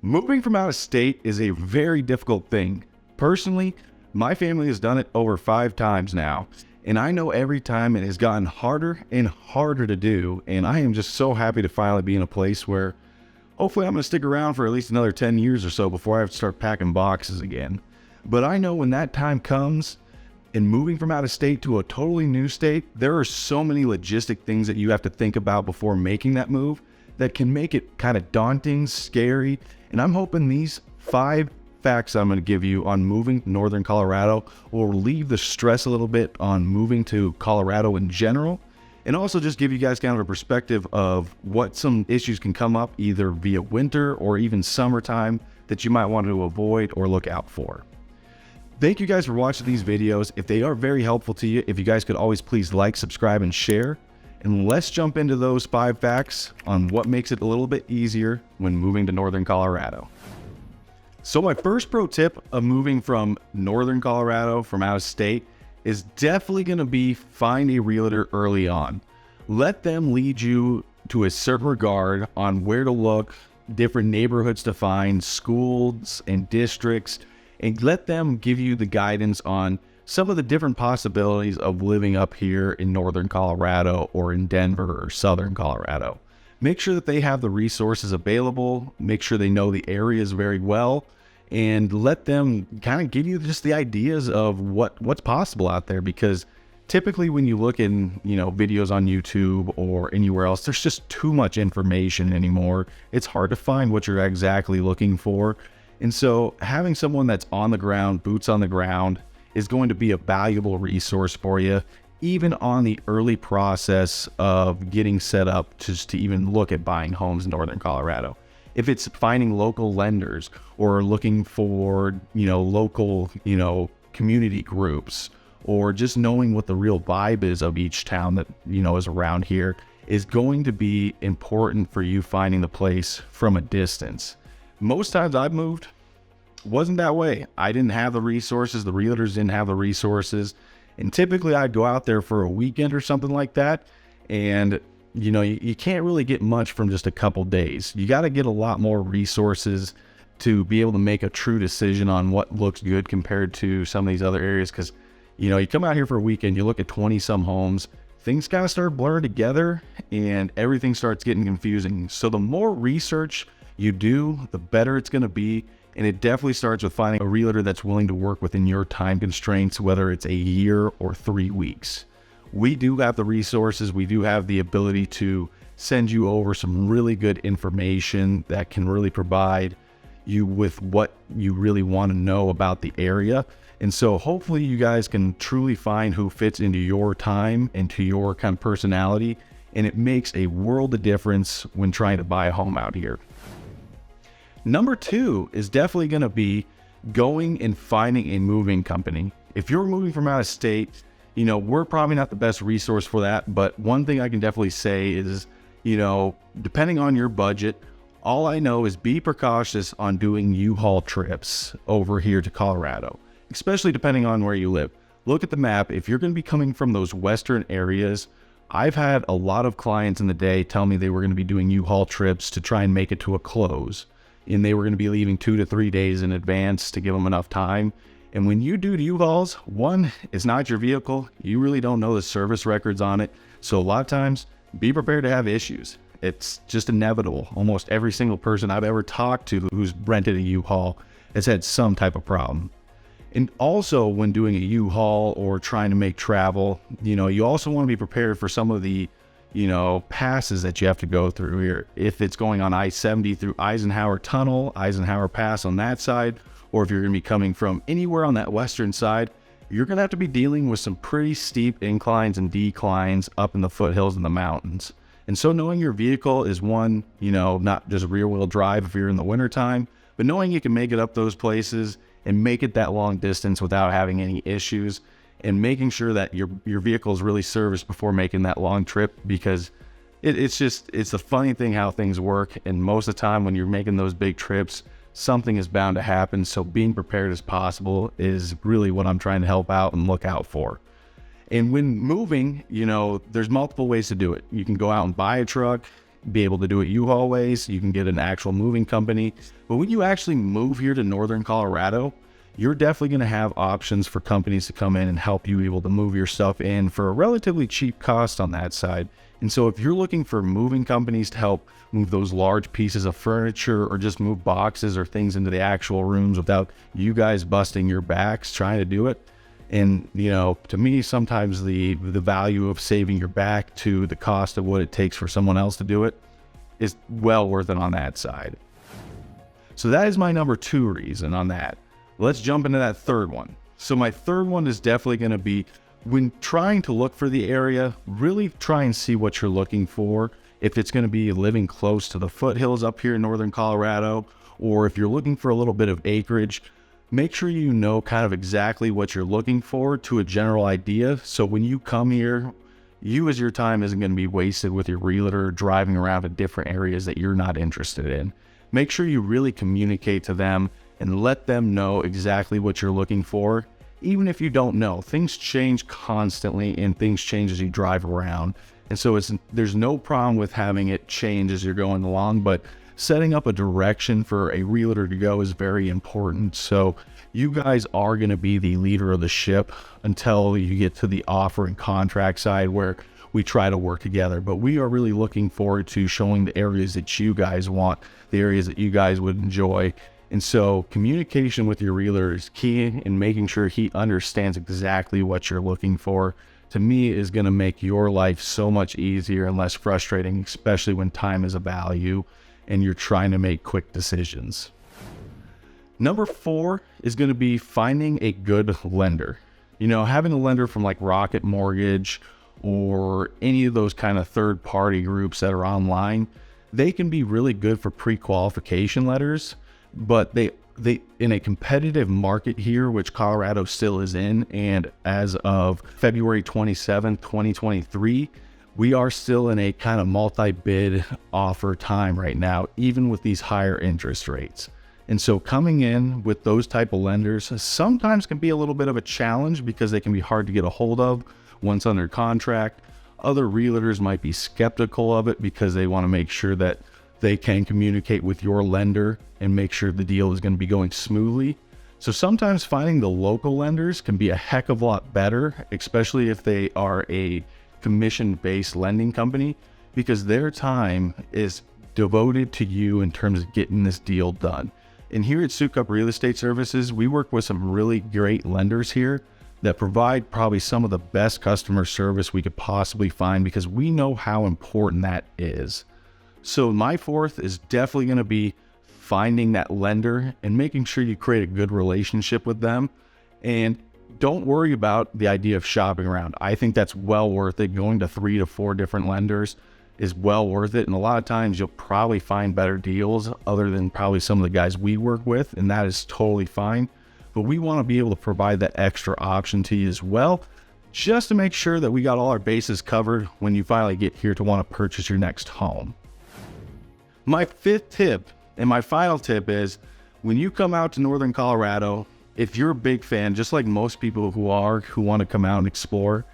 Moving from out of state is a very difficult thing. Personally, my family has done it over 5 times now, and I know every time it has gotten harder and harder to do, and I am just so happy to finally be in a place where hopefully I'm going to stick around for at least another 10 years or so before I have to start packing boxes again. But I know when that time comes, and moving from out of state to a totally new state, there are so many logistic things that you have to think about before making that move that can make it kind of daunting, scary. And I'm hoping these 5 facts I'm going to give you on moving to Northern Colorado will relieve the stress a little bit on moving to Colorado in general, and also just give you guys kind of a perspective of what some issues can come up either via winter or even summertime that you might want to avoid or look out for. Thank you guys for watching these videos. If they are very helpful to you, if you guys could always please like, subscribe, and share. And let's jump into those 5 facts on what makes it a little bit easier when moving to Northern Colorado. So my first pro tip of moving from Northern Colorado, from out of state, is definitely going to be find a realtor early on. Let them lead you to a certain regard on where to look, different neighborhoods to find, schools and districts, and let them give you the guidance on some of the different possibilities of living up here in Northern Colorado or in Denver or Southern Colorado. Make sure that they have the resources available, make sure they know the areas very well, and let them kind of give you just the ideas of what's possible out there. Because typically when you look in, videos on YouTube or anywhere else, there's just too much information anymore. It's hard to find what you're exactly looking for. And so having someone that's on the ground, boots on the ground, is going to be a valuable resource for you, even on the early process of getting set up to even look at buying homes in Northern Colorado. If it's finding local lenders or looking for, local, community groups, or just knowing what the real vibe is of each town that, is around here, is going to be important for you finding the place from a distance. Most times I've moved, wasn't that way. I didn't have the resources, the realtors didn't have the resources, and typically I'd go out there for a weekend or something like that, and you can't really get much from just a couple days. You got to get a lot more resources to be able to make a true decision on what looks good compared to some of these other areas. Because you come out here for a weekend, you look at 20 some homes, things kind of start blurring together and everything starts getting confusing. So the more research you do, the better it's going to be. And it definitely starts with finding a realtor that's willing to work within your time constraints, whether it's a year or 3 weeks. We do have the resources. We do have the ability to send you over some really good information that can really provide you with what you really want to know about the area. And so hopefully you guys can truly find who fits into your time and to your kind of personality. And it makes a world of difference when trying to buy a home out here. Number 2 is definitely going to be going and finding a moving company. If you're moving from out of state, we're probably not the best resource for that. But one thing I can definitely say is, depending on your budget, all I know is be precautious on doing U-Haul trips over here to Colorado, especially depending on where you live. Look at the map. If you're going to be coming from those western areas, I've had a lot of clients in the day tell me they were going to be doing U-Haul trips to try and make it to a close. And they were going to be leaving 2 to 3 days in advance to give them enough time. And when you do U-Hauls, one, it's not your vehicle. You really don't know the service records on it. So a lot of times, be prepared to have issues. It's just inevitable. Almost every single person I've ever talked to who's rented a U-Haul has had some type of problem. And also when doing a U-Haul or trying to make travel, you also want to be prepared for some of the passes that you have to go through here. If it's going on I-70 through Eisenhower Tunnel, Eisenhower Pass on that side, or if you're going to be coming from anywhere on that western side, you're going to have to be dealing with some pretty steep inclines and declines up in the foothills and the mountains. And so knowing your vehicle is one, not just rear wheel drive if you're in the wintertime, but knowing you can make it up those places and make it that long distance without having any issues, and making sure that your vehicle is really serviced before making that long trip. Because it's a funny thing how things work. And most of the time when you're making those big trips, something is bound to happen. So being prepared as possible is really what I'm trying to help out and look out for. And when moving, there's multiple ways to do it. You can go out and buy a truck. be able to do it U-Haul ways. You can get an actual moving company. But when you actually move here to Northern Colorado, you're definitely going to have options for companies to come in and help you able to move your stuff in for a relatively cheap cost on that side. And so if you're looking for moving companies to help move those large pieces of furniture or just move boxes or things into the actual rooms without you guys busting your backs trying to do it, and to me, sometimes the value of saving your back to the cost of what it takes for someone else to do it is well worth it on that side. So that is my number 2 reason on that. Let's jump into that third one. So my third one is definitely going to be, when trying to look for the area, really try and see what you're looking for. If it's going to be living close to the foothills up here in Northern Colorado, or if you're looking for a little bit of acreage, make sure you know kind of exactly what you're looking for to a general idea. So when you come here, your time isn't going to be wasted with your realtor driving around to different areas that you're not interested in. Make sure you really communicate to them and let them know exactly what you're looking for. Even if you don't know, things change constantly and things change as you drive around. And so there's no problem with having it change as you're going along, but setting up a direction for a realtor to go is very important. So you guys are going to be the leader of the ship until you get to the offer and contract side where we try to work together. But we are really looking forward to showing the areas that you guys want, the areas that you guys would enjoy. And so communication with your realtor is key in making sure he understands exactly what you're looking for. To me, is going to make your life so much easier and less frustrating, especially when time is a value and you're trying to make quick decisions. Number 4 is going to be finding a good lender. Having a lender from like Rocket Mortgage or any of those kind of third-party groups that are online, they can be really good for pre-qualification letters, but they in a competitive market here, which Colorado still is in, and as of February 27th, 2023, we are still in a kind of multi-bid offer time right now, even with these higher interest rates. And so coming in with those type of lenders sometimes can be a little bit of a challenge because they can be hard to get a hold of once under contract. Other realtors might be skeptical of it because they want to make sure that they can communicate with your lender and make sure the deal is going to be going smoothly. So sometimes finding the local lenders can be a heck of a lot better, especially if they are a commission-based lending company, because their time is devoted to you in terms of getting this deal done. And here at Soukup Real Estate Services, we work with some really great lenders here that provide probably some of the best customer service we could possibly find, because we know how important that is. So my 4th is definitely going to be finding that lender and making sure you create a good relationship with them. And don't worry about the idea of shopping around. I think that's well worth it. Going to 3 to 4 different lenders is well worth it. And a lot of times you'll probably find better deals other than probably some of the guys we work with, and that is totally fine. But we want to be able to provide that extra option to you as well, just to make sure that we got all our bases covered when you finally get here to want to purchase your next home. My 5th tip and my final tip is, when you come out to Northern Colorado, if you're a big fan, just like most people who want to come out and explore,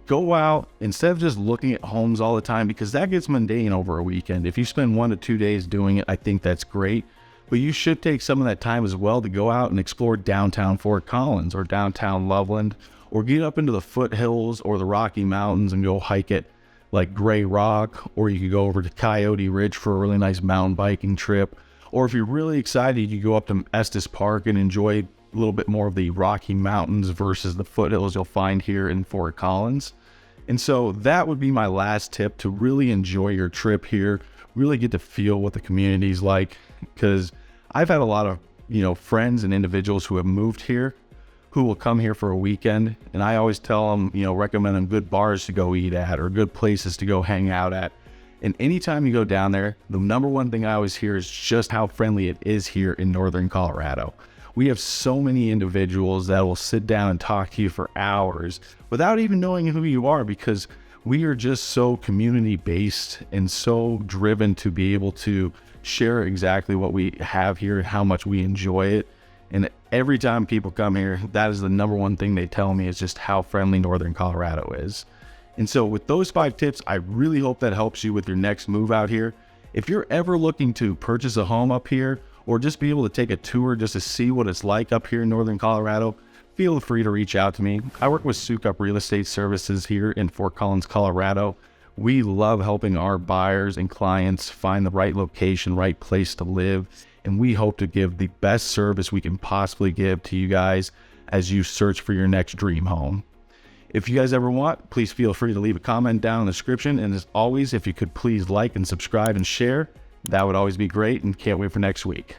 go out instead of just looking at homes all the time, because that gets mundane over a weekend. If you spend 1 to 2 days doing it, I think that's great. But you should take some of that time as well to go out and explore downtown Fort Collins or downtown Loveland, or get up into the foothills or the Rocky Mountains and go hike it like Gray Rock, or you could go over to Coyote Ridge for a really nice mountain biking trip. Or if you're really excited, you go up to Estes Park and enjoy a little bit more of the Rocky Mountains versus the foothills you'll find here in Fort Collins. And so that would be my last tip, to really enjoy your trip here, really get to feel what the community's like, because I've had a lot of, friends and individuals who have moved here who will come here for a weekend, and I always tell them, recommend them good bars to go eat at or good places to go hang out at. And anytime you go down there, the number one thing I always hear is just how friendly it is here in Northern Colorado. We have so many individuals that will sit down and talk to you for hours without even knowing who you are, because we are just so community based and so driven to be able to share exactly what we have here and how much we enjoy it. And every time people come here, that is the number one thing they tell me, is just how friendly Northern Colorado is. And so with those 5 tips, I really hope that helps you with your next move out here. If you're ever looking to purchase a home up here, or just be able to take a tour just to see what it's like up here in Northern Colorado, feel free to reach out to me. I work with Soukup Real Estate Services here in Fort Collins, Colorado. We love helping our buyers and clients find the right location, right place to live, and we hope to give the best service we can possibly give to you guys as you search for your next dream home. If you guys ever want, please feel free to leave a comment down in the description, and as always, if you could please like and subscribe and share, that would always be great, and can't wait for next week.